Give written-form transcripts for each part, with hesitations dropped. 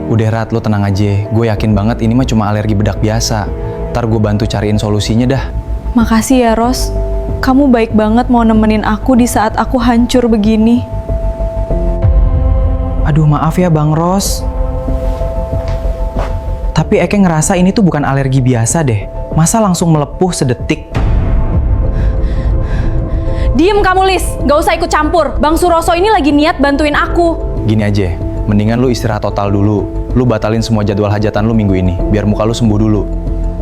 Udah Rat, lo tenang aja. Gue yakin banget ini mah cuma alergi bedak biasa. Ntar gue bantu cariin solusinya dah. Makasih ya Ros, kamu baik banget mau nemenin aku di saat aku hancur begini. Aduh maaf ya Bang Ros. Tapi Eke ngerasa ini tuh bukan alergi biasa deh. Masa langsung melepuh sedetik? Diem kamu Lis, gak usah ikut campur. Bang Suroso ini lagi niat bantuin aku. Gini aja, mendingan lu istirahat total dulu. Lu batalin semua jadwal hajatan lu minggu ini, biar muka lu sembuh dulu.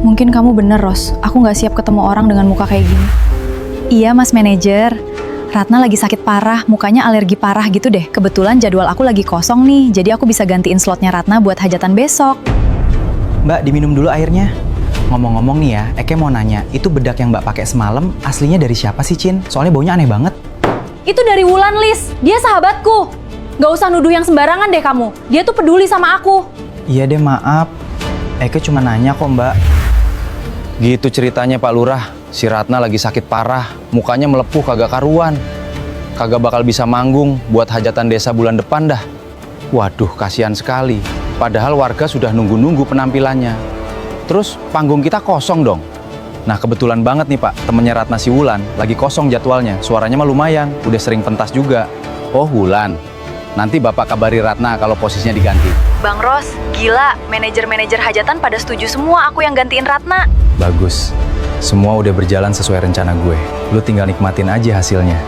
Mungkin kamu bener Ros, aku gak siap ketemu orang dengan muka kayak gini. Iya Mas Manajer, Ratna lagi sakit parah, mukanya alergi parah gitu deh. Kebetulan jadwal aku lagi kosong nih, jadi aku bisa gantiin slotnya Ratna buat hajatan besok. Mbak, diminum dulu airnya. Ngomong-ngomong nih ya, Eke mau nanya, itu bedak yang Mbak pakai semalam aslinya dari siapa sih, Cin? Soalnya baunya aneh banget. Itu dari Wulan Lis, dia sahabatku. Gak usah nuduh yang sembarangan deh kamu, dia tuh peduli sama aku. Iya deh, maaf. Eke cuma nanya kok, Mbak. Gitu ceritanya Pak Lurah, si Ratna lagi sakit parah, mukanya melepuh kagak karuan. Kagak bakal bisa manggung buat hajatan desa bulan depan dah. Waduh, kasihan sekali. Padahal warga sudah nunggu-nunggu penampilannya. Terus panggung kita kosong dong. Nah kebetulan banget nih Pak, temennya Ratna si Wulan lagi kosong jadwalnya. Suaranya mah lumayan, udah sering pentas juga. Oh Wulan, nanti Bapak kabari Ratna kalau posisinya diganti. Bang Ros, gila, manajer-manajer hajatan pada setuju semua aku yang gantiin Ratna. Bagus, semua udah berjalan sesuai rencana gue. Lu tinggal nikmatin aja hasilnya.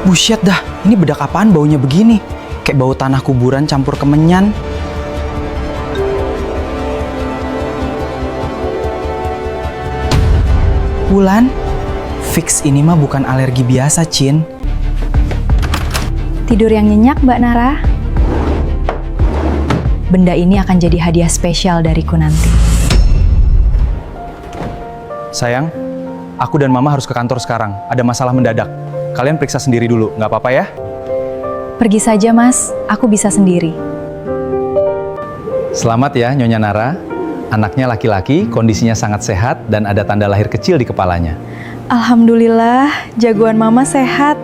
Buset dah, ini bedak apaan baunya begini? Kayak bau tanah kuburan campur kemenyan. Wulan, fix ini mah bukan alergi biasa, Cin. Tidur yang nyenyak Mbak Nara. Benda ini akan jadi hadiah spesial dariku nanti. Sayang, aku dan Mama harus ke kantor sekarang. Ada masalah mendadak. Kalian periksa sendiri dulu, nggak apa-apa ya? Pergi saja Mas, aku bisa sendiri. Selamat ya Nyonya Nara. Anaknya laki-laki, kondisinya sangat sehat dan ada tanda lahir kecil di kepalanya. Alhamdulillah, jagoan mama sehat.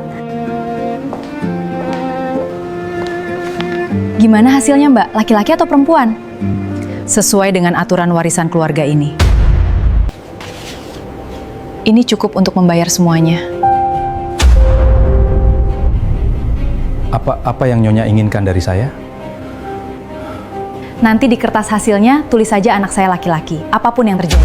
Gimana hasilnya Mbak, laki-laki atau perempuan? Sesuai dengan aturan warisan keluarga ini. Ini cukup untuk membayar semuanya. Apa yang Nyonya inginkan dari saya? Nanti di kertas hasilnya tulis saja anak saya laki-laki, apapun yang terjadi.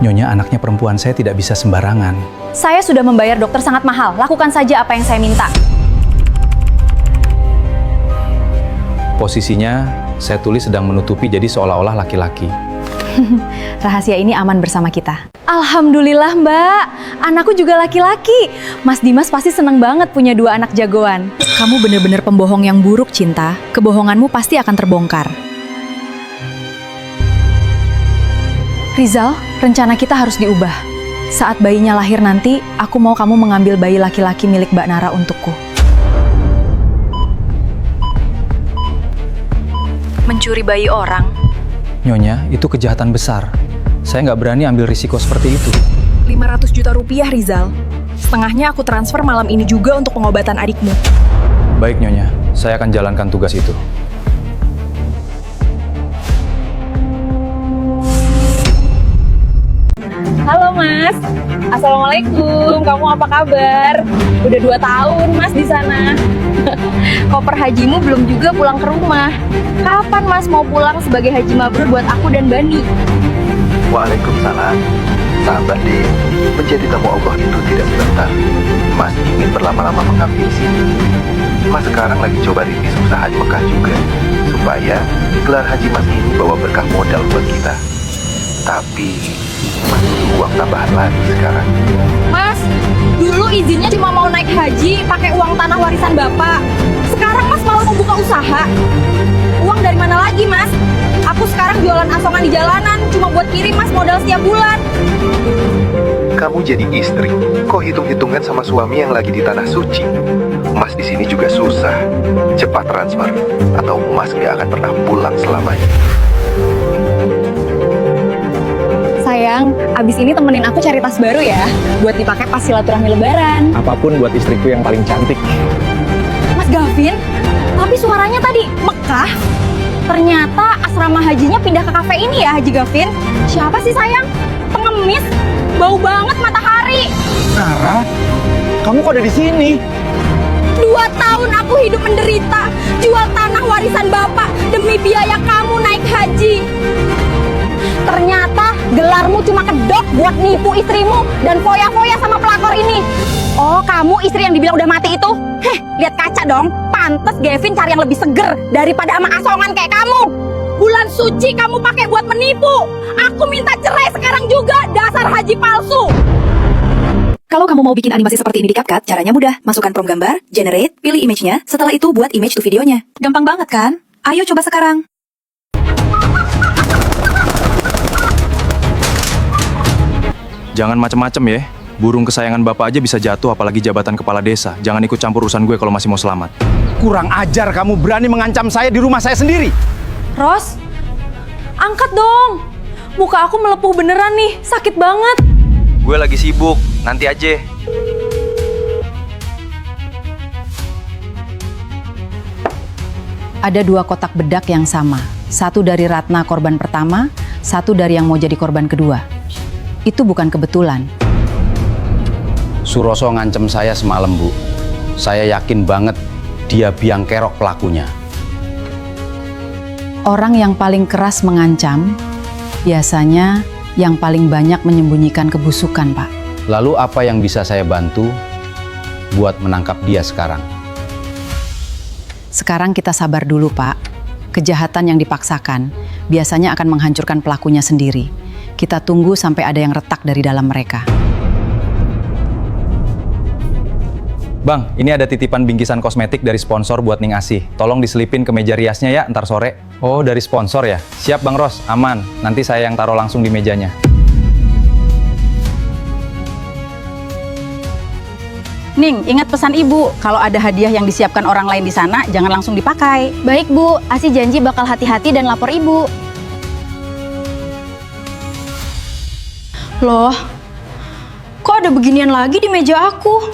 Nyonya, anaknya perempuan, saya tidak bisa sembarangan. Saya sudah membayar dokter sangat mahal, lakukan saja apa yang saya minta. Posisinya, saya tulis sedang menutupi jadi seolah-olah laki-laki. Rahasia ini aman bersama kita. Alhamdulillah Mbak, anakku juga laki-laki. Mas Dimas pasti seneng banget punya 2 anak jagoan. Kamu bener-bener pembohong yang buruk, Cinta. Kebohonganmu pasti akan terbongkar. Rizal, rencana kita harus diubah. Saat bayinya lahir nanti, aku mau kamu mengambil bayi laki-laki milik Mbak Nara untukku. Mencuri bayi orang? Nyonya, itu kejahatan besar. Saya nggak berani ambil risiko seperti itu. 500 juta rupiah Rizal. Setengahnya aku transfer malam ini juga untuk pengobatan adikmu. Baik Nyonya, saya akan jalankan tugas itu. Halo Mas, Assalamualaikum. Kamu apa kabar? Udah 2 tahun Mas di sana. Koper hajimu belum juga pulang ke rumah. Kapan Mas mau pulang sebagai haji mabrur buat aku dan Bani? Waalaikumsalam. Sahabat D, menjadi tamu Allah itu tidak sebentar. Mas ingin berlama-lama mengabdi di sini. Mas sekarang lagi coba rintis usaha di Mekah juga, supaya gelar haji Mas ini bawa berkah modal buat kita. Tapi Mas butuh uang tambahan lagi sekarang. Mas, dulu izinnya cuma mau naik haji pakai uang tanah warisan Bapak. Sekarang Mas malah mau buka usaha. Uang dari mana lagi Mas? Aku sekarang jualan asongan di jalanan cuma buat kirim Mas modal setiap bulan. Kamu jadi istri, kok hitung-hitungan sama suami yang lagi di tanah suci? Mas di sini juga susah. Cepat transfer, atau Mas gak akan pernah pulang selamanya. Sayang, sayang, abis ini temenin aku cari tas baru ya, buat dipakai pas silaturahmi lebaran. Apapun buat istriku yang paling cantik. Mas Gavin, tapi suaranya tadi Mekah. Ternyata asrama hajinya pindah ke kafe ini ya, Haji Gavin. Siapa sih sayang? Pengemis, bau banget matahari. Nara, kamu kok ada di sini? 2 tahun aku hidup menderita, jual tanah warisan bapak demi biaya kamu naik haji. Ternyata gelarmu cuma kedok buat nipu istrimu dan foya-foya sama pelakor ini. Oh, kamu istri yang dibilang udah mati itu? Heh, lihat kaca dong. Pantes Gavin cari yang lebih seger daripada sama asongan kayak kamu. Bulan suci kamu pakai buat menipu. Aku minta cerai sekarang juga, dasar haji palsu. Kalau kamu mau bikin animasi seperti ini di CapCut, caranya mudah. Masukkan prompt gambar, generate, pilih image-nya, setelah itu buat image to videonya. Gampang banget kan? Ayo coba sekarang. Jangan macem-macem ya. Burung kesayangan bapak aja bisa jatuh, apalagi jabatan kepala desa. Jangan ikut campur urusan gue kalau masih mau selamat. Kurang ajar kamu, berani mengancam saya di rumah saya sendiri. Ros, angkat dong. Muka aku melepuh beneran nih, sakit banget. Gue lagi sibuk, nanti aja. Ada 2 kotak bedak yang sama. Satu dari Ratna korban pertama, satu dari yang mau jadi korban kedua. Itu bukan kebetulan. Suroso ngancem saya semalam, Bu. Saya yakin banget dia biang kerok pelakunya. Orang yang paling keras mengancam, biasanya yang paling banyak menyembunyikan kebusukan, Pak. Lalu apa yang bisa saya bantu buat menangkap dia sekarang? Sekarang kita sabar dulu, Pak. Kejahatan yang dipaksakan biasanya akan menghancurkan pelakunya sendiri. Kita tunggu sampai ada yang retak dari dalam mereka. Bang, ini ada titipan bingkisan kosmetik dari sponsor buat Ning Asih. Tolong diselipin ke meja riasnya ya, ntar sore. Oh, dari sponsor ya? Siap Bang Ros, aman. Nanti saya yang taruh langsung di mejanya. Ning, ingat pesan ibu, kalau ada hadiah yang disiapkan orang lain di sana, jangan langsung dipakai. Baik Bu, Asi janji bakal hati-hati dan lapor Ibu. Loh, kok ada beginian lagi di meja aku?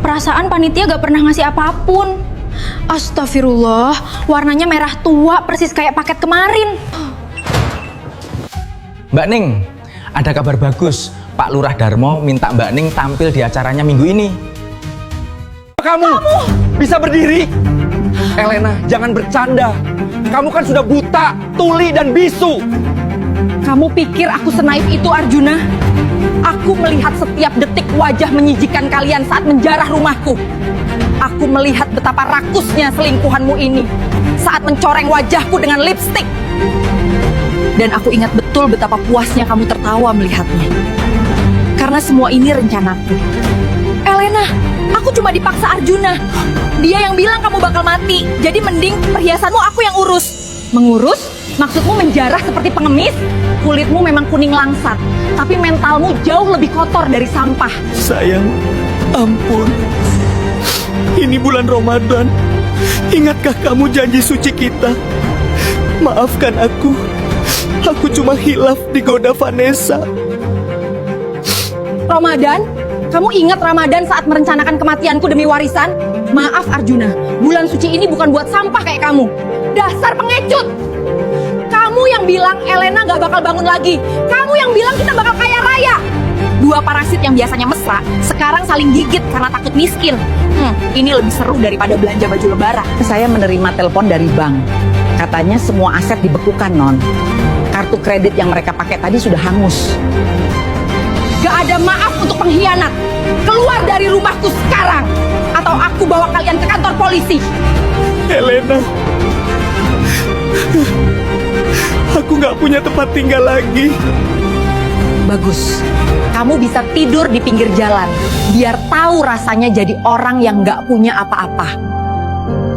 Perasaan panitia gak pernah ngasih apapun. Astagfirullah, warnanya merah tua persis kayak paket kemarin. Mbak Ning, ada kabar bagus. Pak Lurah Darmo minta Mbak Ning tampil di acaranya minggu ini. Kamu bisa berdiri? Elena, jangan bercanda. Kamu kan sudah buta, tuli, dan bisu. Kamu pikir aku senaif itu, Arjuna? Aku melihat setiap detik wajah menjijikan kalian saat menjarah rumahku. Aku melihat betapa rakusnya selingkuhanmu ini saat mencoreng wajahku dengan lipstik. Dan aku ingat betul betapa puasnya kamu tertawa melihatnya. Karena semua ini rencanaku. Elena, aku cuma dipaksa Arjuna. Dia yang bilang kamu bakal mati. Jadi mending perhiasanmu aku yang urus. Mengurus? Maksudmu menjarah seperti pengemis? Kulitmu memang kuning langsat, tapi mentalmu jauh lebih kotor dari sampah. Sayang, ampun. Ini bulan Ramadan. Ingatkah kamu janji suci kita? Maafkan aku. Aku cuma hilaf digoda Vanessa. Ramadan? Kamu ingat Ramadan saat merencanakan kematianku demi warisan? Maaf Arjuna, bulan suci ini bukan buat sampah kayak kamu. Dasar pengecut! Kamu yang bilang Elena gak bakal bangun lagi. Kamu yang bilang kita bakal kaya raya. 2 parasit yang biasanya mesra, sekarang saling gigit karena takut miskin. Ini lebih seru daripada belanja baju lebaran. Saya menerima telepon dari bank. Katanya semua aset dibekukan, Non. Kartu kredit yang mereka pakai tadi sudah hangus. Gak ada maaf untuk pengkhianat. Keluar dari rumahku sekarang, atau aku bawa kalian ke kantor polisi. Helena, aku nggak punya tempat tinggal lagi. Bagus, kamu bisa tidur di pinggir jalan, biar tahu rasanya jadi orang yang nggak punya apa-apa.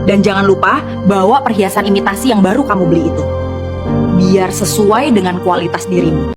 Dan jangan lupa bawa perhiasan imitasi yang baru kamu beli itu, biar sesuai dengan kualitas dirimu.